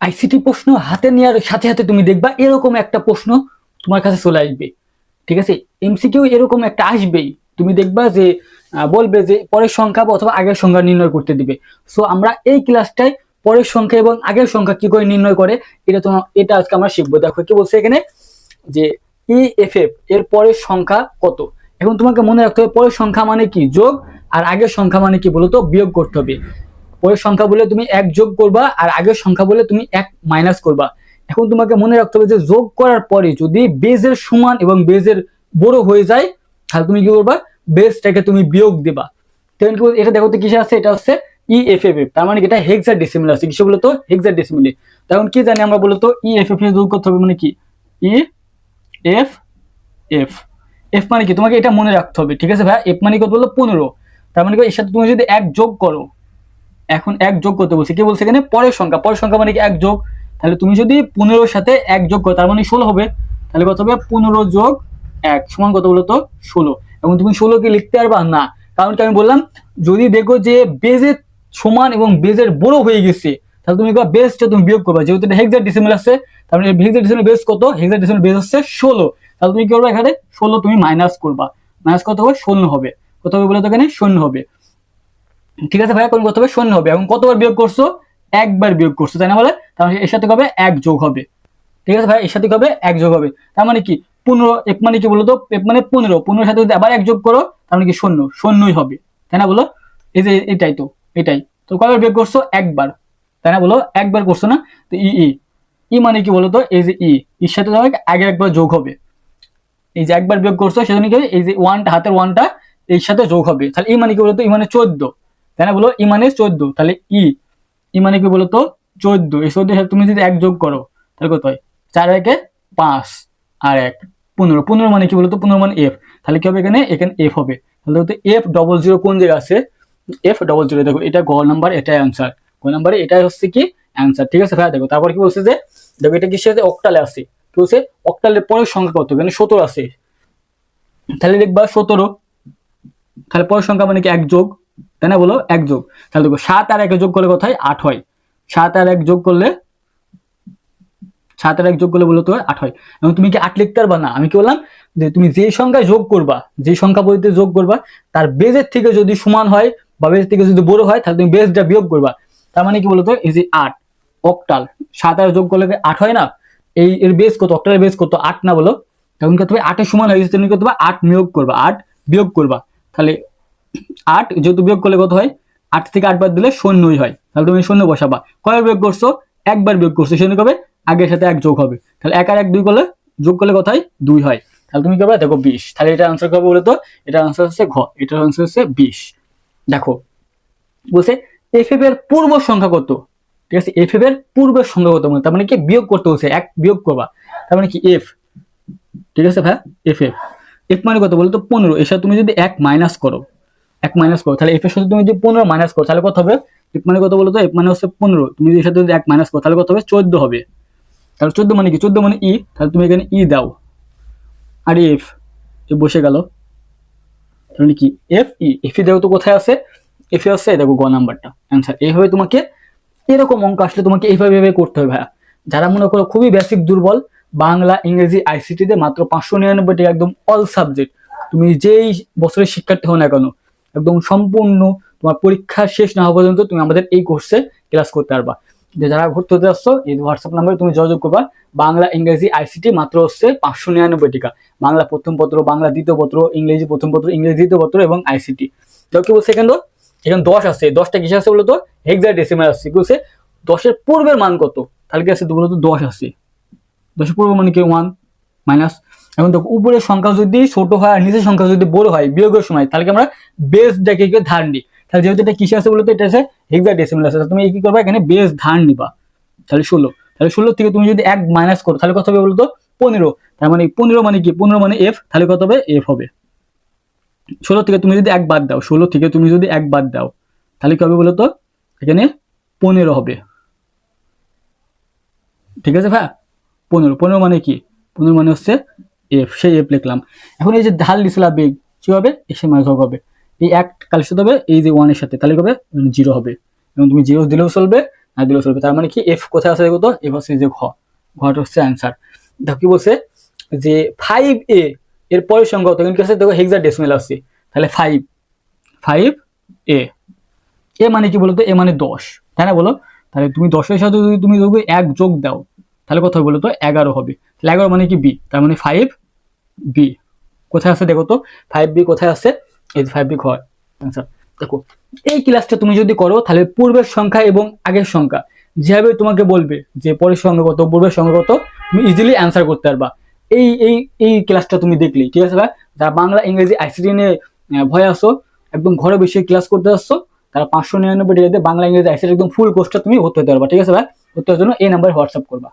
ICT প্রশ্ন হাতে নেওয়ার সাথে সাথে তুমি দেখবা এরকম একটা প্রশ্ন তোমার কাছে চলে আসবে। ঠিক আছে, এমসিকিউ এরকম একটা আসবেই। তুমি দেখবা যে বলবে যে পরের সংখ্যা অথবা আগের সংখ্যা নির্ণয় করতে দিবে। সো আমরা এই ক্লাসটায় পরের সংখ্যা এবং আগের সংখ্যা কি করে নির্ণয় করে এটা আজকে আমরা শিখবো। দেখো কি বলছে এখানে যে ইএফএফ এর পরের সংখ্যা কত। এখন তোমাকে মনে রাখতে হবে পরের সংখ্যা মানে কি যোগ, আর আগের সংখ্যা মানে কি বলতো বিয়োগ করতে হবে। পরের সংখ্যা বলে তুমি এক যোগ করবা, আর আগের সংখ্যা বলে তুমি এক মাইনাস করবা। এখন তোমাকে মনে রাখতে হবে যে যোগ করার পরে যদি বেজের সমান এবং বেজের বড় হয়ে যায় তাহলে তুমি কি করবা, বেজটাকে তুমি বিয়োগ দিবা। এটা দেখো তো কিসে আছে, এটা হচ্ছে ইএফএফ, তার মানে এটা হেক্সাডেসিমাল আছে। কিসে বলতো, হেক্সাডেসিমালে। তখন কি জানি আমরা বলতো ইএফএফ এর যোগ করতে হবে মানে কি, ই এফ এফ। এফ মানে কি তোমাকে এটা মনে রাখতে হবে। ঠিক আছে ভাই, এফ মানে কত বলতো 15। তার মানে এর সাথে তুমি যদি এক যোগ করো, এখন এক যোগ করতে বলছে, কি বলছে এখানে পরের সংখ্যা, পরের সংখ্যা মানে কি এক যোগ। তাহলে তুমি যদি 15 সাথে এক যোগ করো তার মানে 16 হবে। তাহলে কত হবে, 15 যোগ 1 সমান কত বলতো 16। এবং তুমি 16 কি লিখতে পারবা না, কারণ কি আমি বললাম যদি দেখো যে বেজের সমান এবং বেজের বড় হয়ে গেছে তাহলে তুমি বেসটা তুমি বিয়োগ করবা। যেহেতু এটা হেক্সাডেসিমাল আছে তার মানে হেক্সাডেসিমাল বেস কত, হেক্সাডেসিমাল বেস হচ্ছে 16। তাহলে তুমি কি করবে, এখানে 16 তুমি মাইনাস করবা। মাইনাস কত হবে, 0 হবে। কত হবে বলে তো এখানে 0 হবে। ঠিক আছে ভাইয়া, কোন কত হবে, 0 হবে। এবং কতবার বিয়োগ করছো, একবার বিয়োগ করছো, তাই না? বলে তাহলে এর সাথে হবে এক যোগ হবে। ঠিক আছে ভাই, এর সাথে হবে এক যোগ হবে। তার মানে কি 15, এক মানে কি বলতো, এক মানে 15, 15 সাথে যদি আবার এক যোগ করো তার মানে কি 0, 0ই হবে, তাই না? বলো এই যে এটাই তো, এটাই তো। কয়বার বিয়োগ করছো, একবার, তাই না? বলো একবার করছো না? তো ই ই ই মানে কি বলতো, এই যে এর সাথে আগে একবার যোগ হবে। এই যে একবার বিয়োগ করছো সেজন্য কি হবে, এই যে ওয়ানটা, হাতের ওয়ানটা এর সাথে যোগ হবে। তাহলে ই মানে কি বলতো, ই মানে 14, তাই না? বলো ই মানে 14। তাহলে ই মানে কি বলতো 14। এই 14 সাথে তুমি যদি এক যোগ করো তাহলে কত হয়, 4 একে 5 আর 1 15। 15 মানে কি বলতো, 15 মানে এফ। তাহলে কি হবে, এখানে এখানে এফ হবে। তাহলে এফ ডবল জিরো কোন জায়গায় আছে, এফ ডবল জিরো। দেখো এটা গ নাম্বার, এটাই অ্যান্সার। গ নাম্বারে এটাই হচ্ছে কি অ্যান্সার। ঠিক আছে ভাই, দেখো তারপর কি বলছে যে দেখো এটা কিসের সাথে, অক্টালে আছে। কি বলছে, অক্টালের পরের সংখ্যা কত, এখানে 17 আছে। তাহলে দেখবা 17, তাহলে পরের সংখ্যা মানে কি এক যোগ, তাই না? বলো এক যোগ। তাহলে দেখো 7 আর 1 যোগ করলে কত হয়, 8 হয়। 7 আর 1 যোগ করলে, 7 আর 1 যোগ করলে বলো তো 8 হয়। এবং তুমি কি 8 লিখতে পারবা না? আমি কি বললাম যে তুমি যে সংখ্যায় যোগ করবা, যে সংখ্যা বলতে যোগ করবা তার বেজের থেকে যদি সমান হয় বা বেজের থেকে যদি বড় হয় তাহলে তুমি বেজটা বিয়োগ করবা। তার মানে কি বলতো, এই যে 8 অক্টাল, 7 আর যোগ করলে 8 হয় না? এই এর বেস কত, অক্টালের বেস কত, 8 না? বলো তখন কি তুমি 8 এর সমান হয়ে গেছে, তুমি করতে 8 বিয়োগ করবা, 8 বিয়োগ করবা। তাহলে 8 যেহেতু বিয়োগ করলে কত হয়, 8 থেকে 8 বাদ দিলে 0ই হয়। তাহলে তুমি 0 বসাবা। কয়বার বিয়োগ করছো, একবার বিয়োগ করছো, সেজন্য কবে আগের সাথে এক যোগ হবে। তাহলে 1 আর 1 2 করলে যোগ করলে কত হয়, 2 হয়। তাহলে তুমি কি করবে, দেখো 20। তাহলে এটা আনসার কবে বলে তো, এটা আনসার হচ্ছে ঘ, এটার আনসার হচ্ছে 20। দেখো বলছে এফএফ এর পূর্ব সংখ্যা কত। ঠিক আছে, এফএফ এর পূর্বের সংখ্যা কত, তার মানে কি বিয়োগ করতে হচ্ছে, এক বিয়োগ করবা। তার মানে কি এফ। ঠিক আছে ভাই, এফ এফ এফ মানে কত বলতো 15। এর সাথে তুমি যদি এক মাইনাস করো, এক মাইনাস করো, তাহলে এফ এর সাথে তুমি যদি 15 মাইনাস করো তাহলে কত হবে, এফ মানে কত বলতো, এফ মানে হচ্ছে 15। তুমি যদি এর সাথে যদি এক মাইনাস করো তাহলে কত হবে, 14 হবে। তাহলে 14 মানে কি, 14 মানে ই। তাহলে তুমি এখানে ই দাও, আর এফ বসে গেল। তাহলে কি এফ ই, এফ ই দেখো তো কোথায় আছে, এফ এ হচ্ছে দেখো গ নাম্বারটা অ্যান্সার। এইভাবে তোমাকে এরকম অঙ্ক আসলে তোমাকে এইভাবে করতে হবে ভাইয়া। যারা মনে করো খুবই বেসিক দুর্বল, বাংলা ইংরেজি আইসিটিতে মাত্র 599 টাকা, একদম অল সাবজেক্ট, তুমি যেই বছরের শিক্ষার্থী হও না কেন, একদম সম্পূর্ণ তোমার পরীক্ষা শেষ না হওয়া পর্যন্ত তুমি আমাদের এই কোর্সে ক্লাস করতে পারবা। যে যারা ভর্তি হতে আসছো এই হোয়াটসঅ্যাপ নাম্বারে তুমি যোগাযোগ করবা। বাংলা ইংরেজি আইসিটি মাত্র হচ্ছে 599 টাকা। বাংলা প্রথম পত্র, বাংলা দ্বিতীয় পত্র, ইংরেজি প্রথম পত্র, ইংরেজি দ্বিতীয় পত্র এবং আইসিটি। তো কি বলছে এখানে, এখানে 10 আছে, 10টা কিসে আছে বলতো, হেক্সাডেসিমাল আছে। কি বলছে 10-এর পূর্বের মান কত, তাহলে কি আছে বলতো 10 আছে। 10-এর পূর্বের মানে কি 1 মাইনাস। এখন দেখো উপরের সংখ্যা যদি ছোট হয় আর নিচের সংখ্যা যদি বড় হয় বিয়োগের সময় তাহলে কি আমরা বেস ডেকে ধার নিই। তাহলে যেহেতু এটা কিসে আছে বলতো, এটা আছে হেক্সাডেসিমাল আছে, তুমি কি করবা, এখানে বেস ধার নিবা। তাহলে 16, তাহলে 16 থেকে তুমি যদি এক মাইনাস করো তাহলে কত হবে বলতো 15। তার মানে 15 মানে কি, 15 মানে এফ, তাহলে কত হবে এফ হবে। 16 থেকে তুমি যদি এক বাদ দাও, 16 থেকে তুমি যদি এক বাদ দাও তাহলে কি হবে বলতো, এখানে 15 হবে। ঠিক আছে ভাই, 15, 15 মানে কি, 15 মানে হচ্ছে এফ, সেই এফ লিখলাম। এখন এই যে ঢাল দিছিল বেগ, কি হবে, এসে মাইনাস হবে। এই এক কালের সাথে হবে এই যে 1 এর সাথে, তাহলে হবে 0 হবে। এবং তুমি 0 দিলেও চলবে, দিলে চলবে। তার মানে কি এফ কোথায় আছে দেখো তো, এফ হচ্ছে যে ঘটা হচ্ছে অ্যান্সার। দেখো কি বলছে যে 5a এর পরের সংখ্যা কত, কিন্তু কি আছে দেখো হেক্সাডেসিমাল আছে, তাহলে 5a এ মানে কি বলতো, এ মানে 10, তাই না বলো? তাহলে তুমি 10-এর সাথে যদি তুমি দেখবে 1 যোগ দাও তাহলে কত হবে বলো তো, 11 হবে। তাহলে 11 মানে কি বি, তার মানে 5b কোথায় আছে দেখো তো, 5b কোথায় আছে, এই 5b হয় আনসার। দেখো এই ক্লাসটা তুমি যদি করো তাহলে পূর্বের সংখ্যা এবং আগের সংখ্যা যেভাবে তোমাকে বলবে যে পরের সংখ্যা কত পূর্বের সংখ্যা কত, তুমি ইজিলি অ্যান্সার করতে পারবা। এই এই এই ক্লাসটা তুমি দেখলেই ঠিক আছে ভাই। যারা বাংলা ইংরেজি আইসিটি নিয়ে ভয় আসো, একদম ঘরে বসে ক্লাস করতে আসছো, তারা 599 টাকা দিয়ে বাংলা ইংরেজি আইসিটি একদম ফুল কোর্সটা তুমি ভর্তি হতে পারবা, ঠিক আছে ভাই। ভর্তি হওয়ার জন্য এই নাম্বারে হোয়াটসঅ্যাপ করবা।